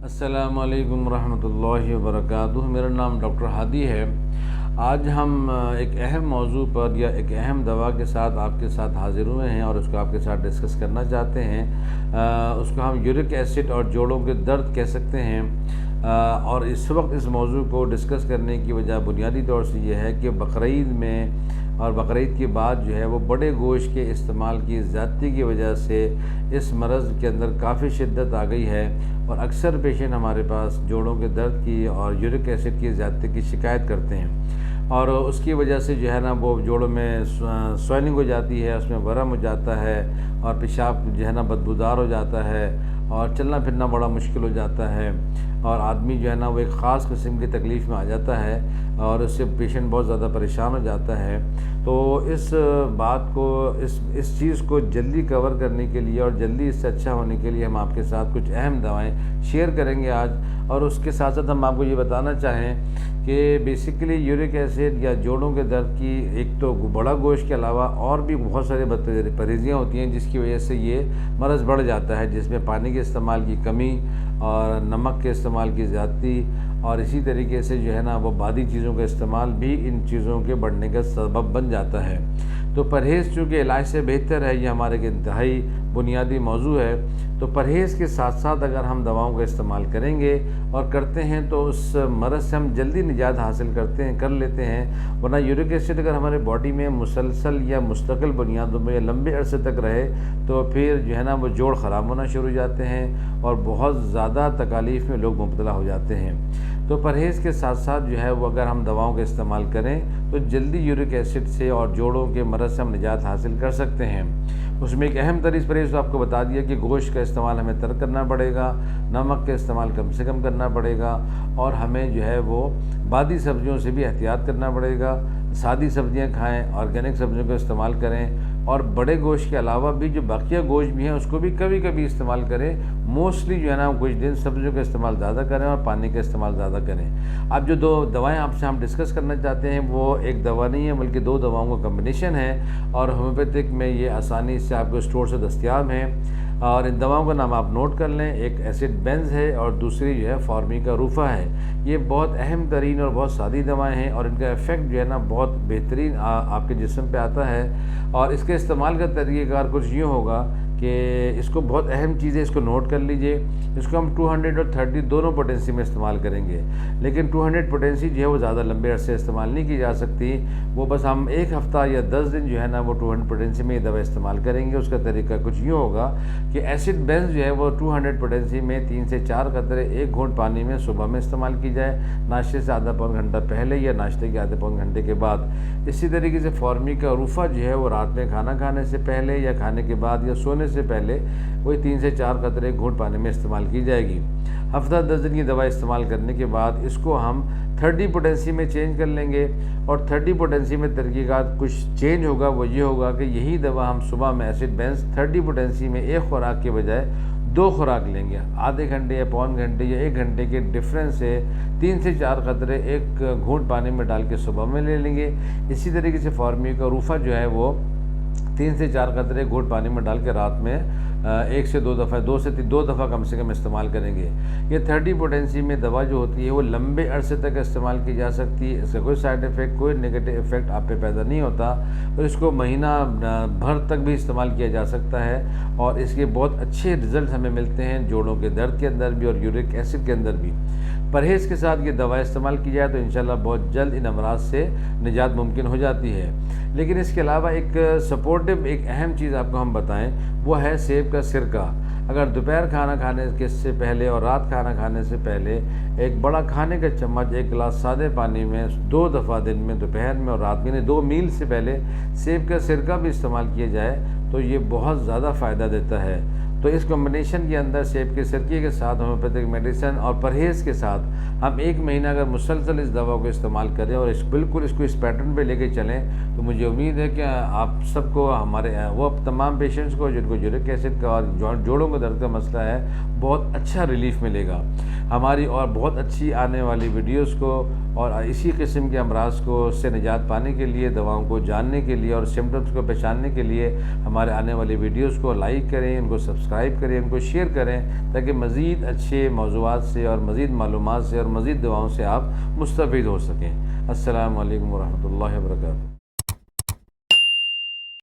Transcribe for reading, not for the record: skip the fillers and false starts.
अस्सलामु अलैकुम रहमतुल्लाहि वबरकातुहू। मेरा नाम डॉक्टर हादी है। आज हम एक अहम मौजू पर या एक अहम दवा के साथ आपके साथ हाज़िर हुए हैं और उसको आपके साथ डिस्कस करना चाहते हैं। उसको हम यूरिक एसिड और जोड़ों के दर्द कह सकते हैं। और इस वक्त इस मौजू को डिस्कस करने की वजह बुनियादी तौर से ये है कि बकरीद में और बकरीद के बाद जो है वो बड़े गोश्त के इस्तेमाल की ज़्यादती की वजह से इस मरज़ के अंदर काफ़ी शिद्दत आ गई है और अक्सर पेशेंट हमारे पास जोड़ों के दर्द की और यूरिक एसिड की ज़्यादती की शिकायत करते हैं और उसकी वजह से जो है ना वो जोड़ों में स्वेलिंग हो जाती है, उसमें वरम हो जाता है और पेशाब जो है ना बदबूदार हो जाता है और चलना फिरना बड़ा मुश्किल हो जाता है और आदमी जो है ना वो एक ख़ास किस्म की तकलीफ़ में आ जाता है और उससे पेशेंट बहुत ज़्यादा परेशान हो जाता है। तो इस बात को इस चीज़ को जल्दी कवर करने के लिए और जल्दी इससे अच्छा होने के लिए हम आपके साथ कुछ अहम दवाएं शेयर करेंगे आज। और उसके साथ साथ हम आपको ये बताना चाहें कि बेसिकली यूरिक एसिड या जोड़ों के दर्द की एक तो बड़ा गोश्त के अलावा और भी बहुत सारे परहेजियाँ होती हैं जिसकी वजह से ये मरज़ बढ़ जाता है, जिसमें पानी के इस्तेमाल की कमी और नमक के इस्तेमाल की ज़्यादती और इसी तरीके से जो है ना वो बादी चीज़ों का इस्तेमाल भी इन चीज़ों के बढ़ने का सबब बन जाता है। तो परहेज़ चूँकि इलाज से बेहतर है, ये हमारे एक इंतहाई बुनियादी मौजू है। तो परहेज़ के साथ साथ अगर हम दवाओं का इस्तेमाल करेंगे और करते हैं तो उस मरज़ से हम जल्दी निजात हासिल कर लेते हैं। वरना यूरिक एसिड अगर हमारे बॉडी में मुसलसल या मुस्तकिल बुनियादों में या लंबे अरसे तक रहे तो फिर जो है ना वो जोड़ ख़राब होना शुरू हो जाते हैं और बहुत ज़्यादा तकालीफ़ में लोग मुब्तला हो जाते हैं। तो परहेज़ के साथ साथ जो है वो अगर हम दवाओं का इस्तेमाल करें तो जल्दी यूरिक एसिड से और जोड़ों के मरज़ से हम निजात हासिल कर सकते हैं। उसमें एक अहम तरीक़ परहेज़ तो आपको बता दिया कि गोश्त का इस्तेमाल हमें तर्क करना पड़ेगा, नमक का इस्तेमाल कम से कम करना पड़ेगा और हमें जो है वो बादी सब्जियों से भी एहतियात करना पड़ेगा। सादी सब्जियां खाएं, ऑर्गेनिक सब्जियों का इस्तेमाल करें और बड़े गोश्त के अलावा भी जो बाकिया गोश्त भी हैं उसको भी कभी कभी इस्तेमाल करें। मोस्टली जो है ना कुछ दिन सब्जियों का इस्तेमाल ज़्यादा करें और पानी का इस्तेमाल ज़्यादा करें। अब जो दो दवाएं आपसे हम डिस्कस करना चाहते हैं वो एक दवा नहीं है बल्कि दो दवाओं का कम्बिनेशन है और होम्योपैथिक में ये आसानी से आपको स्टोर से दस्तियाब हैं। और इन दवाओं का नाम आप नोट कर लें, एक एसिड बेंज है और दूसरी जो है फॉर्मिका रूफा है। ये बहुत अहम तरीन और बहुत सादी दवाएं हैं और इनका इफ़ेक्ट जो है ना बहुत बेहतरीन आपके जिस्म पे आता है। और इसके इस्तेमाल का तरीक़ेकार कुछ यूँ होगा कि इसको बहुत अहम चीज़ है, इसको नोट कर लीजिए। इसको हम 200 और 30 दोनों पोटेंसी में इस्तेमाल करेंगे, लेकिन 200 पोटेंसी जो है वो ज़्यादा लंबे अरसे इस्तेमाल नहीं की जा सकती। वो बस हम एक हफ़्ता या 10 दिन जो है ना वो 200 पोटेंसी में ये दवा इस्तेमाल करेंगे। उसका तरीका कुछ यूँ होगा कि एसिड बेंज जो है वो 200 पोटेंसी में 3 से 4 कतरे एक घूंट पानी में सुबह में इस्तेमाल की जाए, नाश्ते से आधा पौन घंटा पहले या नाश्ते के आधे पौन घंटे के बाद। इसी तरीके से फॉर्मिका रूफा जो है वो रात में खाना खाने से पहले या खाने के बाद या सोने से पहले वही 3 से 4 कतरे घूंट पानी में इस्तेमाल की जाएगी। हफ्ता 10 दिन की दवा इस्तेमाल करने के बाद इसको हम 30 पोटेंसी में चेंज कर लेंगे और 30 पोटेंसी में तरीक़ेकार कुछ चेंज होगा। वो ये होगा कि यही दवा हम सुबह में एसिड बेंज 30 पोटेंसी में एक खुराक के बजाय 2 खुराक लेंगे। आधे घंटे या पौन घंटे या 1 घंटे के डिफरेंस से 3 से 4 कतरे एक घूंट पानी में डाल के सुबह में ले लेंगे। इसी तरीके से फॉर्मिका रूफा जो है वो 3 से 4 कतरे घूंट पानी में डाल के रात में 1 से 2 दफ़ा 2 दफ़ा कम से कम इस्तेमाल करेंगे। ये 30 पोटेंसी में दवा जो होती है वो लंबे अरसे तक इस्तेमाल की जा सकती है। इसका कोई साइड इफ़ेक्ट, कोई नेगेटिव इफ़ेक्ट आप पे पैदा नहीं होता और इसको महीना भर तक भी इस्तेमाल किया जा सकता है और इसके बहुत अच्छे रिज़ल्ट हमें मिलते हैं जोड़ों के दर्द के अंदर भी और यूरिक एसिड के अंदर भी। परहेज़ के साथ ये दवा इस्तेमाल की जाए तो इंशाल्लाह बहुत जल्द इन अमराज से निजात मुमकिन हो जाती है। लेकिन इसके अलावा एक सपोर्टिव एक अहम चीज़ आपको हम बताएं, वो है सेब का सिरका। अगर दोपहर खाना खाने के से पहले और रात खाना खाने से पहले एक बड़ा खाने का चम्मच 1 गिलास सादे पानी में 2 दफ़ा दिन में दोपहर में और रात में 2 मील से पहले सेब का सिरका भी इस्तेमाल किया जाए तो ये बहुत ज़्यादा फ़ायदा देता है। तो इस कॉम्बिनेशन के अंदर सेब के सिरके के साथ होम्योपैथिक मेडिसिन और परहेज़ के साथ हम 1 महीना अगर मुसलसल इस दवा को इस्तेमाल करें और बिल्कुल इसको इस पैटर्न पे लेके चलें तो मुझे उम्मीद है कि आप सबको हमारे वो तमाम पेशेंट्स को जिनको यूरिक एसिड का और जोड़ों के दर्द का मसला है बहुत अच्छा रिलीफ मिलेगा। हमारी और बहुत अच्छी आने वाली वीडियोज़ को और इसी किस्म के अमराज को से निजात पाने के लिए, दवाओं को जानने के लिए और सिम्टम्स को पहचानने के लिए हमारे ہمارے آنے والی ویڈیوز کو لائک کریں، ان کو سبسکرائب کریں، ان کو شیئر کریں، تاکہ مزید اچھے موضوعات سے اور مزید معلومات سے اور مزید دعاؤں سے آپ مستفید ہو سکیں۔ السلام علیکم ورحمۃ اللہ وبرکاتہ۔